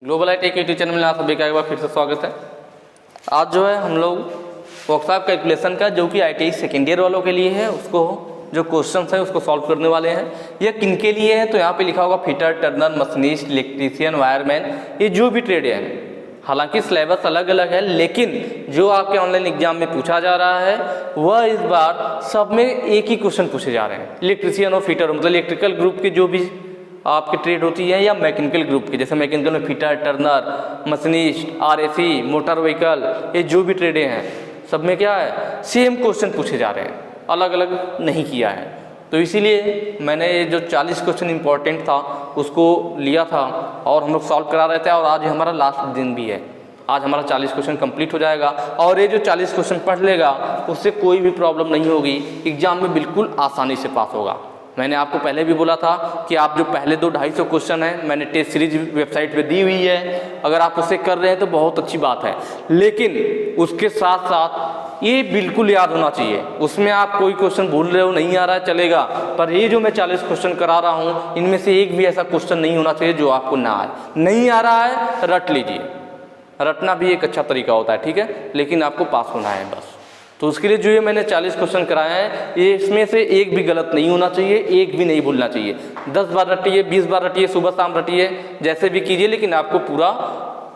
Global IT के YouTube channel में आप सभी का एक बार फिर से स्वागत है। आज जो है हम लोग वर्कशॉप कैलकुलेशन का जो कि आईटी सेकेंड ईयर वालों के लिए है, उसको जो क्वेश्चंस है उसको सॉल्व करने वाले हैं। ये किन के लिए है तो यहाँ पे लिखा होगा fitter, Turner, machinist, electrician, wireman, ये जो भी ट्रेड है। हालांकि सिलेबस अलग अलग है, लेकिन जो आपके ऑनलाइन एग्जाम में पूछा जा रहा है वह इस बार सब में एक ही क्वेश्चन पूछे जा रहे हैं। इलेक्ट्रीशियन और फिटर मतलब इलेक्ट्रिकल ग्रुप के जो भी आपकी ट्रेड होती है या मैकेनिकल ग्रुप की, जैसे मैकेनिकल में fitter, Turner, machinist, RAC, motor vehicle, ये जो भी ट्रेडें हैं सब में क्या है सेम क्वेश्चन पूछे जा रहे हैं, अलग अलग नहीं किया है। तो इसीलिए मैंने ये जो 40 क्वेश्चन इंपॉर्टेंट था उसको लिया था और हम लोग सॉल्व करा रहे थे। और आज हमारा लास्ट दिन भी है, आज हमारा 40 क्वेश्चन कंप्लीट हो जाएगा और ये जो 40 क्वेश्चन पढ़ लेगा उससे कोई भी प्रॉब्लम नहीं होगी, एग्जाम में बिल्कुल आसानी से पास होगा। मैंने आपको पहले भी बोला था कि आप जो पहले 200-250 क्वेश्चन हैं मैंने टेस्ट सीरीज वेबसाइट पे दी हुई है, अगर आप उसे कर रहे हैं तो बहुत अच्छी बात है, लेकिन उसके साथ साथ ये बिल्कुल याद होना चाहिए। उसमें आप कोई क्वेश्चन भूल रहे हो, नहीं आ रहा है चलेगा, पर ये जो मैं 40 क्वेश्चन करा रहा हूँ इनमें से एक भी ऐसा क्वेश्चन नहीं होना चाहिए जो आपको ना आए। नहीं आ रहा है रट लीजिए, रटना भी एक अच्छा तरीका होता है, ठीक है, लेकिन आपको पास होना है बस। तो उसके लिए जो ये मैंने 40 क्वेश्चन कराए हैं ये इसमें से एक भी गलत नहीं होना चाहिए, एक भी नहीं भूलना चाहिए। 10 बार रटिए, 20 बार रटिए, सुबह शाम रटिए, जैसे भी कीजिए, लेकिन आपको पूरा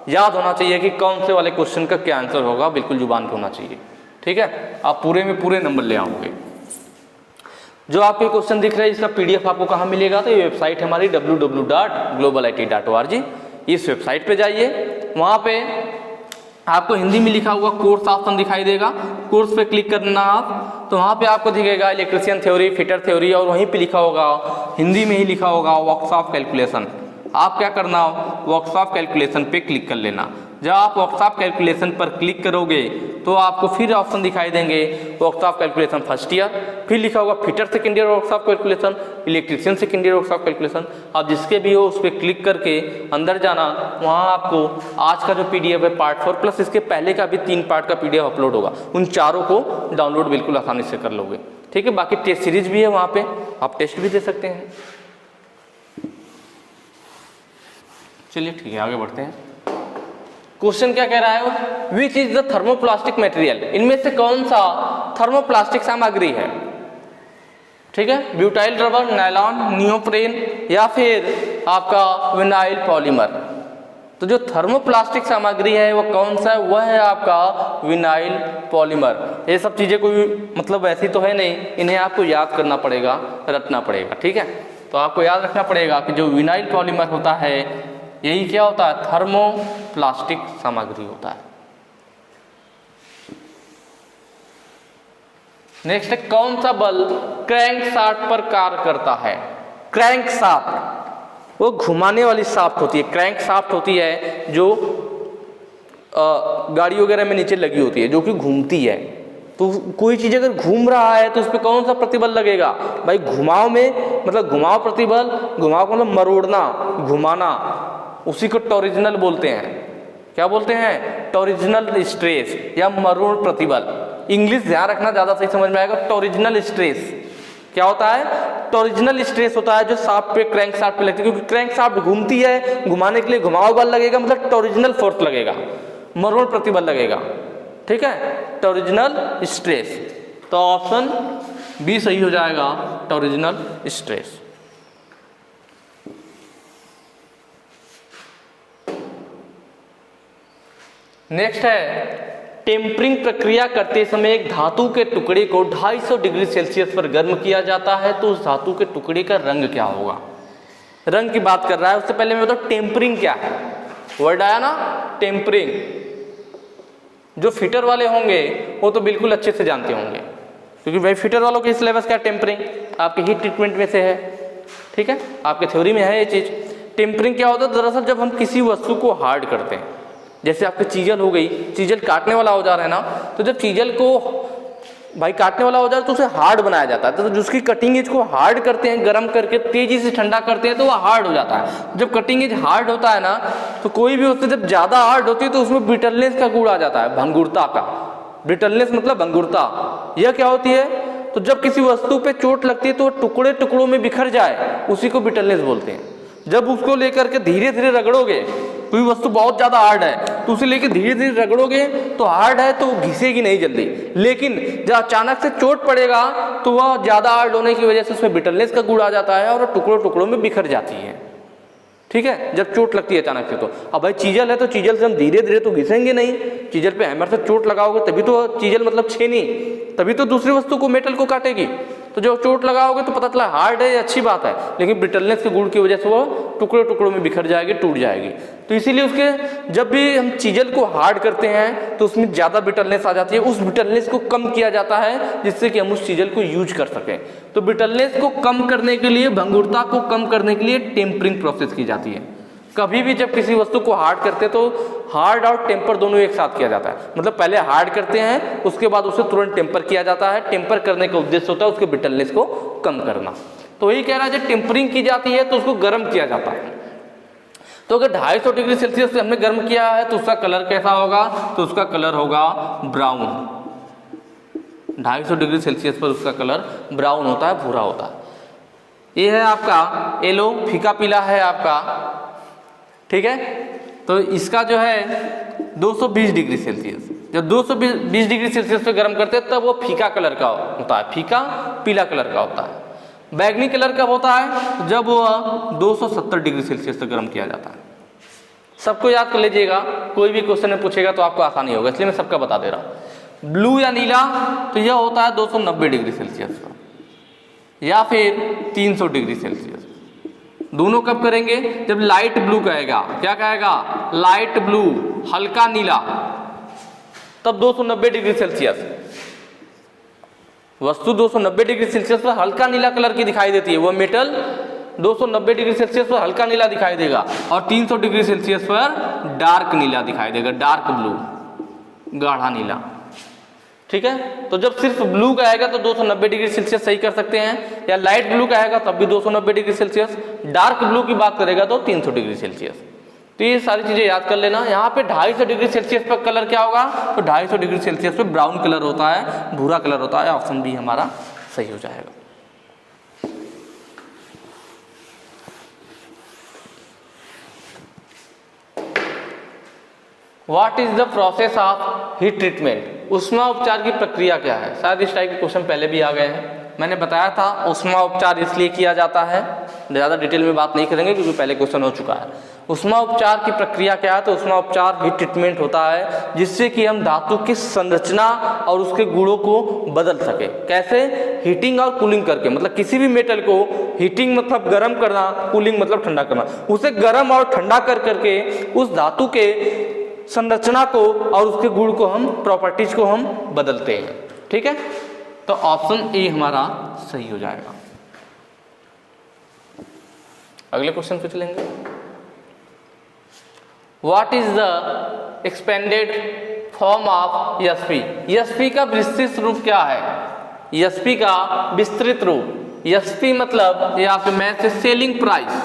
याद होना चाहिए कि कौन से वाले क्वेश्चन का क्या आंसर होगा, बिल्कुल जुबान पे होना चाहिए, ठीक है। आप पूरे में पूरे नंबर ले आओगे। जो आपके क्वेश्चन दिख रहे हैं इसका PDF आपको कहाँ मिलेगा, तो ये वेबसाइट हमारी www.globalit.org, इस वेबसाइट पे जाइए, वहाँ पे आपको हिंदी में लिखा हुआ कोर्स ऑप्शन दिखाई देगा, कोर्स पे क्लिक करना आप, तो वहाँ पे आपको दिखेगा इलेक्ट्रीशियन थ्योरी, फिटर थ्योरी, और वहीं पे लिखा होगा हिंदी में ही लिखा होगा वर्कशॉप कैलकुलेशन। आप क्या करना हो, वर्कशॉप कैलकुलेशन पे क्लिक कर लेना। जब आप वर्कशॉप कैलकुलेशन पर क्लिक करोगे तो आपको फिर ऑप्शन दिखाई देंगे वर्कशॉप कैलकुलेशन फर्स्ट ईयर, फिर लिखा होगा fitter second year workshop calculation, electrician second year workshop calculation. आप जिसके भी हो उस पर क्लिक करके अंदर जाना, वहाँ आपको आज का जो PDF है पार्ट 4 प्लस इसके पहले का भी 3 पार्ट का PDF अपलोड होगा, उन चारों को डाउनलोड बिल्कुल आसानी से कर लोगे, ठीक है। बाकी टेस्ट सीरीज भी है, वहाँ पे आप टेस्ट भी दे सकते हैं। चलिए ठीक है, आगे बढ़ते हैं। क्वेश्चन क्या कह रहा है, which is the thermoplastic material, इनमें से कौन सा थर्मोप्लास्टिक सामग्री है, ठीक है। ब्यूटाइल रबर, नायलॉन, नियोप्रेन या फिर आपका विनाइल पॉलीमर। तो जो थर्मोप्लास्टिक सामग्री है वो कौन सा है, वह है आपका विनाइल पॉलीमर। ये सब चीजें कोई मतलब ऐसी तो है नहीं, इन्हें आपको याद करना पड़ेगा, रटना पड़ेगा, ठीक है। तो आपको याद रखना पड़ेगा कि जो विनाइल पॉलीमर होता है यही क्या होता है, थर्मोप्लास्टिक सामग्री होता है। नेक्स्ट है, कौन सा बल क्रैंक शाफ्ट पर कार्य करता है। क्रैंक शाफ्ट वो घुमाने वाली शाफ्ट होती है, क्रैंक शाफ्ट होती है जो गाड़ी वगैरह में नीचे लगी होती है, जो कि घूमती है। तो कोई चीज अगर घूम रहा है तो उस पर कौन सा प्रतिबल लगेगा भाई, घुमाव में मतलब घुमाव प्रतिबल, घुमाव का मतलब मरोड़ना, घुमाना, उसी को टॉरिजनल बोलते हैं। क्या बोलते हैं, टॉरिजनल स्ट्रेस या मरोड़ प्रतिबल। इंग्लिश ध्यान रखना, ज्यादा सही समझ में आएगा। टॉरिजनल स्ट्रेस क्या होता है, टॉरिजनल स्ट्रेस होता है जो शाफ्ट पे, क्रैंक शाफ्ट पे लगती है, क्योंकि क्रैंक शाफ्ट घूमती है, घुमाने के लिए घुमाव बल लगेगा, मतलब टॉरिजनल फोर्स लगेगा, मरोड़ प्रतिबल लगेगा, ठीक है, टॉरिजनल स्ट्रेस। तो ऑप्शन बी सही हो जाएगा, टॉरिजनल स्ट्रेस। नेक्स्ट है, टेम्परिंग प्रक्रिया करते समय एक धातु के टुकड़े को 250 डिग्री सेल्सियस पर गर्म किया जाता है, तो उस धातु के टुकड़े का रंग क्या होगा। रंग की बात कर रहा है, उससे पहले मैं बताऊं टेम्परिंग क्या है। वर्ड आया ना टेम्परिंग, जो फिटर वाले होंगे वो तो बिल्कुल अच्छे से जानते होंगे, क्योंकि भाई फिटर वालों की सिलेबस क्या, टेम्परिंग आपके हीट ट्रीटमेंट में से है, ठीक है, आपके थ्योरी में है ये चीज। टेम्परिंग क्या होता है, दरअसल जब हम किसी वस्तु को हार्ड करते हैं, जैसे आपकी चीजल हो गई, चीजल काटने वाला औजार है ना, तो जब चीजल को भाई काटने वाला औजार तो उसे हार्ड बनाया जाता है, तो जिसकी कटिंग एज को हार्ड करते हैं, गर्म करके तेजी से ठंडा करते हैं तो वह हार्ड हो जाता है। जब कटिंग एज हार्ड होता है ना, तो कोई भी वस्तु जब ज्यादा हार्ड होती है तो उसमें ब्रिटलनेस का गुण आ जाता है, भंगुरता का। ब्रिटलनेस मतलब भंगुरता। यह क्या होती है, तो जब किसी वस्तु पे चोट लगती है तो टुकड़े टुकड़ों में बिखर जाए, उसी को ब्रिटलनेस बोलते हैं। जब उसको लेकर के धीरे धीरे रगड़ोगे कोई वस्तु बहुत ज़्यादा हार्ड है तो उसे लेके धीरे धीरे रगड़ोगे तो हार्ड है तो घिसेगी नहीं जल्दी, लेकिन जब अचानक से चोट पड़ेगा तो वह ज़्यादा हार्ड होने की वजह से उसमें बिटरनेस का गुण आ जाता है और टुकड़ों टुकड़ों में बिखर जाती है। ठीक है, जब चोट लगती है अचानक से। तो अब भाई चीजल है तो चीजल से हम धीरे धीरे तो घिसेंगे नहीं, चीजल पे हैमर से चोट लगाओगे तभी तो चीजल मतलब छेनी, तभी तो दूसरी वस्तु को मेटल को काटेगी। तो जब चोट लगाओगे तो पता चला हार्ड है, अच्छी बात है, लेकिन ब्रिटलनेस के गुण की वजह से वो टुकड़ों टुकड़ों में बिखर जाएगी, टूट जाएगी। तो इसीलिए उसके जब भी हम चीजल को हार्ड करते हैं तो उसमें ज़्यादा ब्रिटलनेस आ जाती है, उस ब्रिटलनेस को कम किया जाता है जिससे कि हम उस चीजल को यूज कर सकें। तो ब्रिटलनेस को कम करने के लिए, भंगुरता को कम करने के लिए टेम्परिंग प्रोसेस की जाती है। कभी भी जब किसी वस्तु को हार्ड करते हैं तो हार्ड और टेम्पर दोनों एक साथ किया जाता है, मतलब पहले हार्ड करते हैं उसके बाद उसे तुरंत टेम्पर किया जाता है। टेम्पर करने का उद्देश्य होता है उसके ब्रिटलनेस को कम करना। तो वही कह रहा है जब टेम्परिंग की जाती है तो उसको गर्म किया जाता है। तो अगर 250 डिग्री सेल्सियस से हमने गर्म किया है तो उसका कलर कैसा होगा, तो उसका कलर होगा ब्राउन। 250 डिग्री सेल्सियस पर उसका कलर ब्राउन होता है, भूरा होता है। ये है आपका येलो, फीका पीला है आपका, ठीक है। तो इसका जो है 220 डिग्री सेल्सियस, जब 220 डिग्री सेल्सियस पे गर्म करते हैं तब वो फीका कलर का होता है, फीका पीला कलर का होता है। बैगनी कलर कब होता है, जब वो 270 डिग्री सेल्सियस पे गर्म किया जाता है। सबको याद कर लीजिएगा, कोई भी क्वेश्चन में पूछेगा तो आपको आसानी होगा, इसलिए मैं सबका बता दे रहा हूँ। ब्लू या नीला तो यह होता है 290 डिग्री सेल्सियस पर या फिर 300 डिग्री सेल्सियस। दोनों कब करेंगे, जब लाइट ब्लू कहेगा, क्या कहेगा, लाइट ब्लू, हल्का नीला, तब 290 डिग्री सेल्सियस। वस्तु 290 डिग्री सेल्सियस पर हल्का नीला कलर की दिखाई देती है, वो मेटल 290 डिग्री सेल्सियस पर हल्का नीला दिखाई देगा और 300 डिग्री सेल्सियस पर डार्क नीला दिखाई देगा, डार्क ब्लू, गाढ़ा नीला। ठीक है, तो जब सिर्फ ब्लू का आएगा तो 290 डिग्री सेल्सियस सही कर सकते हैं, या लाइट ब्लू का आएगा तब भी 290 डिग्री सेल्सियस, डार्क ब्लू की बात करेगा तो 300 डिग्री सेल्सियस। तो ये सारी चीजें याद कर लेना। यहाँ पे 250 डिग्री सेल्सियस पर कलर क्या होगा, तो 250 डिग्री सेल्सियस पे ब्राउन कलर होता है, भूरा कलर होता है। ऑप्शन बी हमारा सही हो जाएगा। What is the process of heat treatment, ऊष्मा उपचार की प्रक्रिया क्या है। शायद इस टाइप के क्वेश्चन पहले भी आ गए हैं, मैंने बताया था ऊष्मा उपचार इसलिए किया जाता है, ज़्यादा डिटेल में बात नहीं करेंगे क्योंकि पहले क्वेश्चन हो चुका है। ऊष्मा उपचार की प्रक्रिया क्या है, तो ऊष्मा उपचार हीट ट्रीटमेंट होता है जिससे कि हम धातु की संरचना और उसके गुणों को बदल सके। कैसे, हीटिंग और कूलिंग करके, मतलब किसी भी मेटल को हीटिंग मतलब गर्म करना, कूलिंग मतलब ठंडा करना, उसे गर्म और ठंडा कर करके उस धातु के संरचना को और उसके गुण को हम, प्रॉपर्टीज को हम बदलते हैं। ठीक है, तो ऑप्शन ए हमारा सही हो जाएगा। अगले क्वेश्चन पे चलेंगे। What is the expanded form of SP, SP का विस्तृत रूप क्या है, एसपी का विस्तृत रूप, एसपी मतलब ये आपके मैथ से सेलिंग प्राइस,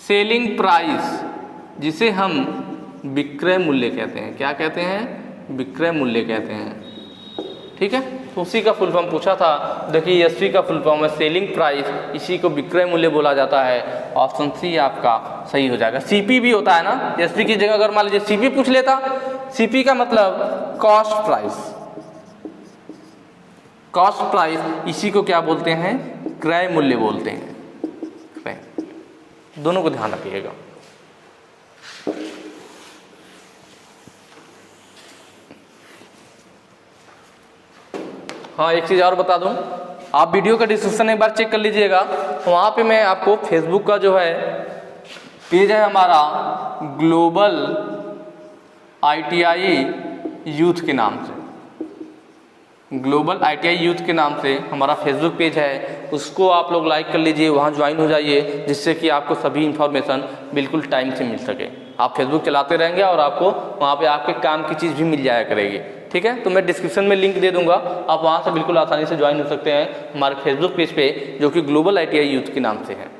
सेलिंग प्राइस जिसे हम विक्रय मूल्य कहते हैं। क्या कहते हैं, विक्रय मूल्य कहते हैं। ठीक है, तो उसी का फुल फॉर्म पूछा था। देखिए एसपी का फुल फॉर्म है सेलिंग प्राइस, इसी को विक्रय मूल्य बोला जाता है। ऑप्शन सी आपका सही हो जाएगा। सीपी भी होता है ना, एसपी की जगह अगर मान लीजिए सीपी पूछ लेता, सीपी का मतलब कॉस्ट प्राइस, कॉस्ट प्राइस, इसी को क्या बोलते हैं, क्रय मूल्य बोलते हैं। क्रय, दोनों को ध्यान रखिएगा। हाँ, एक चीज़ और बता दूं, आप वीडियो का डिस्क्रिप्शन एक बार चेक कर लीजिएगा, वहाँ पे मैं आपको फेसबुक का जो है पेज है हमारा ग्लोबल ITI यूथ के नाम से, ग्लोबल ITI यूथ के नाम से हमारा फेसबुक पेज है, उसको आप लोग लाइक कर लीजिए, वहाँ ज्वाइन हो जाइए, जिससे कि आपको सभी इंफॉर्मेशन बिल्कुल टाइम से मिल सके। आप फेसबुक चलाते रहेंगे और आपको वहाँ पे आपके काम की चीज़ भी मिल जाया करेगी। ठीक है, तो मैं डिस्क्रिप्शन में लिंक दे दूंगा, आप वहाँ से बिल्कुल आसानी से ज्वाइन हो सकते हैं हमारे फेसबुक पेज पे, जो कि ग्लोबल ITI यूथ के नाम से है।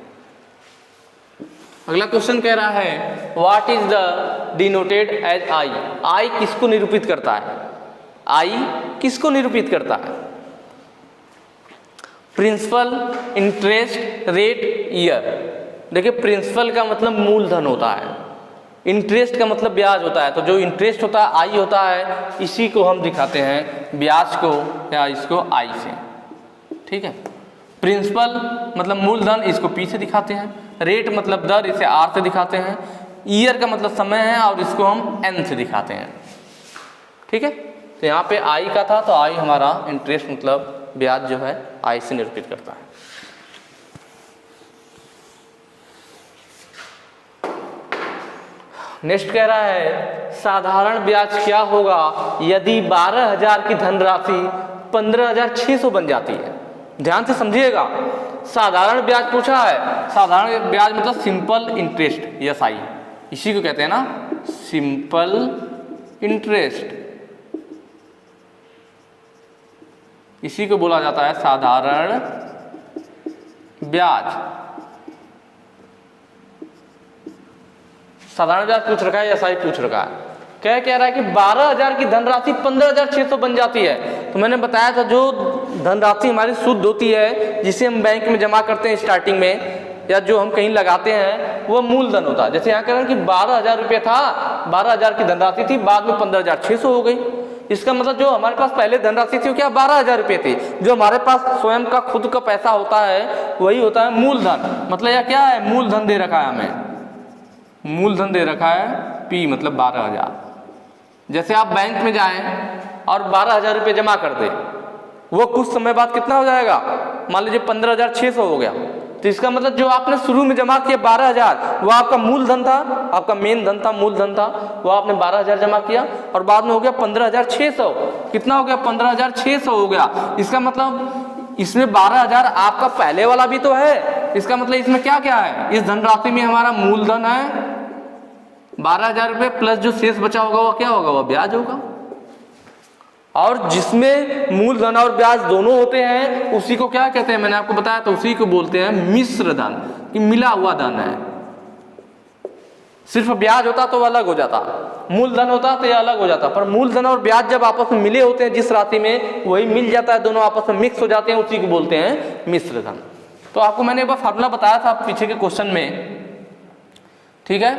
अगला क्वेश्चन कह रहा है what is the denoted as I, I किसको निरूपित करता है, आई किसको निरूपित करता है, प्रिंसिपल, इंटरेस्ट रेट, ईयर। देखिए प्रिंसिपल का मतलब मूलधन होता है, इंटरेस्ट का मतलब ब्याज होता है, तो जो इंटरेस्ट होता है आई होता है, इसी को हम दिखाते हैं ब्याज को या इसको आई से, ठीक है। प्रिंसिपल मतलब मूलधन, इसको पी से दिखाते हैं। रेट मतलब दर, इसे आर से दिखाते हैं। ईयर का मतलब समय है और इसको हम एन से दिखाते हैं, ठीक है। तो यहाँ पे आई का था, तो आई हमारा इंटरेस्ट मतलब ब्याज जो है आई से निरूपित करता है। नेक्स्ट कह रहा है साधारण ब्याज क्या होगा यदि 12,000 की धनराशि 15,600 बन जाती है। ध्यान से समझिएगा, साधारण ब्याज पूछा है। साधारण ब्याज मतलब सिंपल इंटरेस्ट, यस आई, इसी को कहते हैं ना सिंपल इंटरेस्ट, इसी को बोला जाता है साधारण ब्याज। साधारण ब्याज पूछ रखा है, एसआई पूछ रखा है। क्या कह रहा है कि 12,000 की धनराशि 15,600 बन जाती है। तो मैंने बताया था जो धनराशि हमारी शुद्ध होती है, जिसे हम बैंक में जमा करते हैं स्टार्टिंग में, या जो हम कहीं लगाते हैं, वो मूलधन होता है। जैसे यहाँ कह रहे हैं कि 12,000 रुपये था, 12,000 की धनराशि थी, बाद में 15,600 हो गई। इसका मतलब जो हमारे पास पहले धनराशि थी वो क्या 12,000 रुपये थी। जो हमारे पास स्वयं का खुद का पैसा होता है वही होता है मूलधन। मतलब यह क्या है, मूलधन दे रखा है हमें, मूलधन दे रखा है पी मतलब 12,000। जैसे आप बैंक में जाएं और 12,000 रुपये जमा कर दें, वो कुछ समय बाद कितना हो जाएगा, मान लीजिए 15,600 हो गया। तो इसका मतलब जो आपने शुरू में जमा किया 12,000, वो आपका मूलधन था, आपका मेन धन था, मूलधन था, वो आपने 12,000 जमा किया और बाद में हो गया 15,600। कितना हो गया, 15,600 हो गया। इसका मतलब इसमें 12,000 आपका पहले वाला भी तो है। इसका मतलब इसमें क्या क्या है, इस धनराशि में हमारा मूलधन है 12,000 रुपये, प्लस जो शेष बचा होगा वो क्या होगा, वो ब्याज होगा। और जिसमें मूलधन और ब्याज दोनों होते हैं उसी को क्या कहते हैं, मैंने आपको बताया, तो उसी को बोलते हैं मिश्र धन, कि मिला हुआ धन है। सिर्फ ब्याज होता तो अलग हो जाता, मूलधन होता तो यह अलग हो जाता, पर मूलधन और ब्याज जब आपस में मिले होते हैं जिस राशि में, वही मिल जाता है, दोनों आपस में मिक्स हो जाते हैं, उसी को बोलते हैं मिश्र धन। तो आपको मैंने एक बार फार्मूला बताया था पीछे के क्वेश्चन में, ठीक है,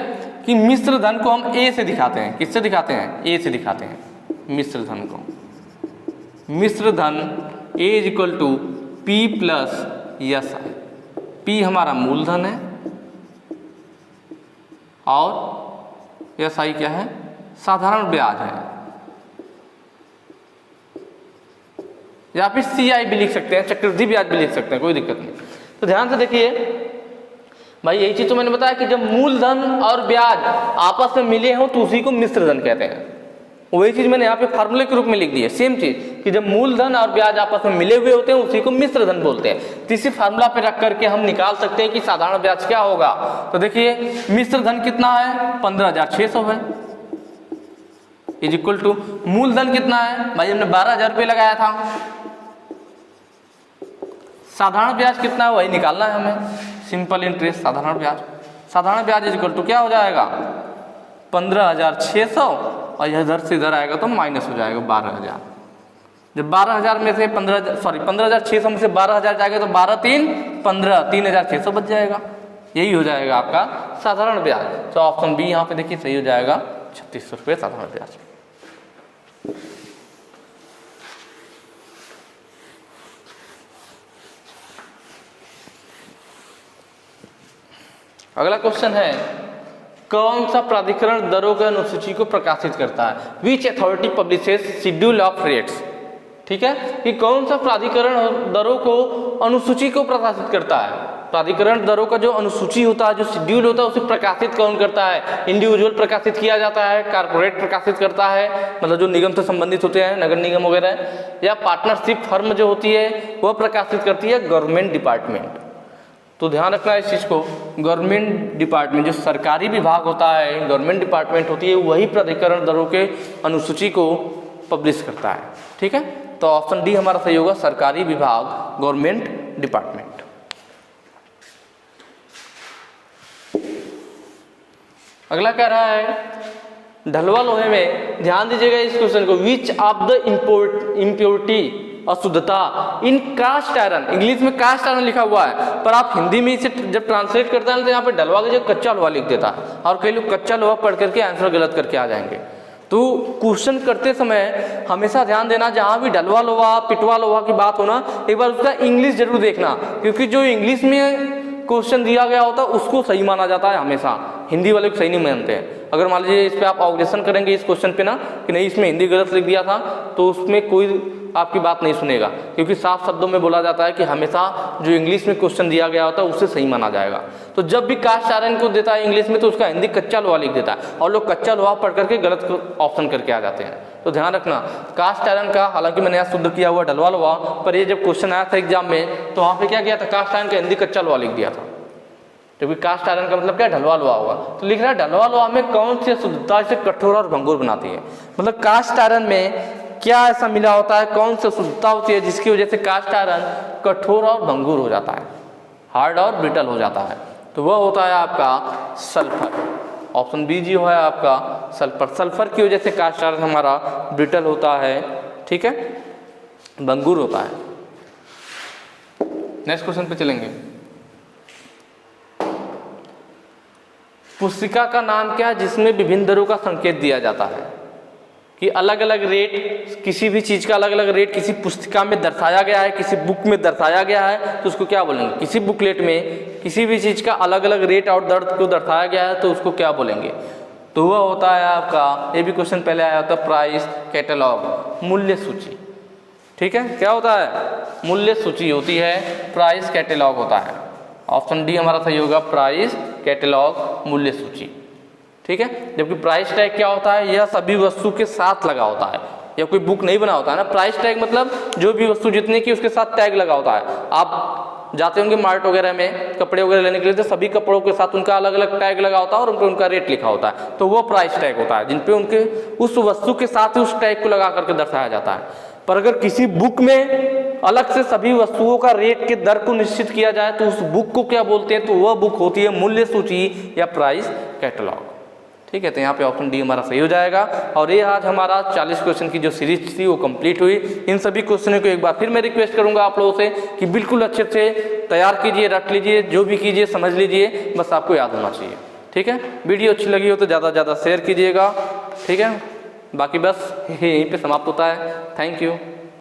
कि मिश्र धन को हम ए से दिखाते हैं। किससे दिखाते हैं, ए से दिखाते हैं मिश्र धन को। मिश्र धन A is equal to P plus S I. P हमारा मूलधन है और एस आई क्या है, साधारण ब्याज है, या फिर सी आई भी लिख सकते हैं, चक्रवृद्धि ब्याज भी लिख सकते हैं, कोई दिक्कत नहीं। तो ध्यान से देखिए भाई, यही चीज तो मैंने बताया कि जब मूलधन और ब्याज आपस में मिले हो तो उसी को मिश्र धन कहते हैं। वही चीज मैंने यहाँ पे फार्मूले के रूप में लिख दी है, सेम चीज, कि जब मूलधन और ब्याज आपस में मिले हुए होते हैं उसी को मिश्र धन बोलते हैं। तो इसी फार्मूला पे रख करके हम निकाल सकते हैं कि साधारण ब्याज क्या होगा। तो देखिए मिश्र धन कितना है, 15,600 है, इज इक्वल टू मूलधन कितना है, भाई हमने 12,000 रुपये लगाया था। साधारण ब्याज कितना है वही निकालना है हमें, सिंपल इंटरेस्ट साधारण ब्याज। साधारण ब्याज इज इक्वल टू क्या हो जाएगा, 15,600, और यह इधर से इधर आएगा तो माइनस हो जाएगा 12,000। जब 12,000 में से 15,600 में से 12,000 जाएगा तो 12 3 15, 3,600 बच जाएगा। यही हो जाएगा आपका साधारण ब्याज। तो ऑप्शन बी यहाँ पे देखिए सही हो जाएगा, 3600 रुपये साधारण ब्याज। अगला क्वेश्चन है, कौन सा प्राधिकरण दरों के अनुसूची को प्रकाशित करता है। Which authority publishes schedule of rates. ठीक है, कि कौन सा प्राधिकरण दरों को अनुसूची को प्रकाशित करता है। प्राधिकरण दरों का जो अनुसूची होता है, जो शेड्यूल होता है, उसे प्रकाशित कौन करता है। इंडिविजुअल प्रकाशित किया जाता है, कारपोरेट प्रकाशित करता है, मतलब जो निगम से संबंधित होते हैं, नगर निगम वगैरह, या पार्टनरशिप फर्म जो होती है वह प्रकाशित करती है गवर्नमेंट डिपार्टमेंट। तो ध्यान रखना है इस चीज़ को, गवर्नमेंट डिपार्टमेंट जो सरकारी विभाग होता है, गवर्नमेंट डिपार्टमेंट होती है, वही प्राधिकरण दरों के अनुसूची को पब्लिश करता है। ठीक है, तो ऑप्शन डी हमारा सही होगा, सरकारी विभाग, गवर्नमेंट डिपार्टमेंट। अगला कह रहा है, ढलवा लोहे में, ध्यान दीजिएगा इस क्वेश्चन को, विच ऑफ द इम्प्योरिटी अशुद्धता इन कास्ट आयरन, इंग्लिश में कास्ट आयरन लिखा हुआ है पर आप हिंदी में इसे जब ट्रांसलेट करते हैं तो यहाँ पे डलवा के जो कच्चा लोहा लिख देता है और कई लोग कच्चा लोहा पढ़ करके आंसर गलत करके आ जाएंगे। तो क्वेश्चन करते समय हमेशा ध्यान देना, जहाँ भी डलवा लोहा पिटवा लोहा की बात हो ना, एक बार उसका इंग्लिश जरूर देखना, क्योंकि जो इंग्लिश में क्वेश्चन दिया गया होता है उसको सही माना जाता है हमेशा, हिंदी वाले को सही नहीं मानते हैं। अगर मान लीजिए इस पे आप ऑब्जेक्शन करेंगे इस क्वेश्चन पे ना कि नहीं इसमें हिंदी गलत लिख दिया था, तो उसमें कोई आपकी बात नहीं सुनेगा, क्योंकि साफ शब्दों में बोला जाता है कि हमेशा जो इंग्लिश में क्वेश्चन दिया गया होता है उससे सही माना जाएगा। तो जब भी कास्ट आयरन को देता है इंग्लिश में तो उसका हिंदी कच्चा लोहा लिख देता है और लोग कच्चा लोहा पढ़ करके गलत ऑप्शन करके आ जाते हैं। तो ध्यान रखना, कास्ट आयरन का हालांकि मैंने यहाँ शुद्ध किया हुआ डलवा लोहा, पर ये जब क्वेश्चन आया था एग्जाम में तो वहाँ पे क्या किया था, कास्ट आयरन का हिंदी कच्चा लोहा लिख दिया था, क्योंकि कास्ट आयरन का मतलब क्या है, ढलवा लोहा होगा। तो लिख रहा है ढलवा लोहा में कौन सी अशुद्धता इसे कठोर और भंगुर बनाती है, मतलब कास्ट आयरन में क्या ऐसा मिला होता है, कौन सी अशुद्धता होती है जिसकी वजह से कास्ट आयरन कठोर और भंगुर हो जाता है, हार्ड और ब्रिटल हो जाता है। तो वह होता है आपका सल्फर, ऑप्शन बी जो है आपका सल्फर। सल्फर की वजह से कास्ट आयरन हमारा ब्रिटल होता है, ठीक है, भंगुर होता है। नेक्स्ट क्वेश्चन पे चलेंगे। पुस्तिका का नाम क्या है जिसमें विभिन्न दरों का संकेत दिया जाता है, कि अलग अलग रेट, किसी भी चीज़ का अलग अलग रेट किसी पुस्तिका में दर्शाया गया है, किसी बुक में दर्शाया गया है तो उसको क्या बोलेंगे, किसी बुकलेट में किसी भी चीज़ का अलग अलग रेट और दर को दर्शाया गया है तो उसको क्या बोलेंगे। तो वह होता है आपका, ये भी क्वेश्चन पहले आया था, प्राइस कैटलॉग, मूल्य सूची, ठीक है, क्या होता है, मूल्य सूची होती है, प्राइस कैटलॉग होता है। ऑप्शन डी हमारा सही होगा, प्राइस कैटलॉग मूल्य सूची, ठीक है। जबकि प्राइस टैग क्या होता है, यह सभी वस्तु के साथ लगा होता है, या कोई बुक नहीं बना होता है ना। प्राइस टैग मतलब जो भी वस्तु जितने की उसके साथ टैग लगा होता है। आप जाते होंगे मार्ट वगैरह में कपड़े वगैरह लेने के लिए, तो सभी कपड़ों के साथ उनका अलग अलग टैग लगा होता है और उन पर उनका रेट लिखा होता है, तो वो प्राइस टैग होता है, जिन पे उनके उस वस्तु के साथ ही उस टैग को लगा करके दर्शाया जाता है। पर अगर किसी बुक में अलग से सभी वस्तुओं का रेट के दर को निश्चित किया जाए तो उस बुक को क्या बोलते हैं, तो वह बुक होती है मूल्य सूची या प्राइस कैटलॉग, ठीक है। तो यहाँ पे ऑप्शन डी हमारा सही हो जाएगा। और ये आज हमारा 40 क्वेश्चन की जो सीरीज थी वो कंप्लीट हुई। इन सभी क्वेश्चनों को एक बार फिर मैं रिक्वेस्ट करूंगा आप लोगों से कि बिल्कुल अच्छे से तैयार कीजिए, रट लीजिए, जो भी कीजिए समझ लीजिए, बस आपको याद होना चाहिए, ठीक है। वीडियो अच्छी लगी हो तो ज़्यादा से ज़्यादा शेयर कीजिएगा, ठीक है। बाकी बस यहीं पे समाप्त होता है। Thank you.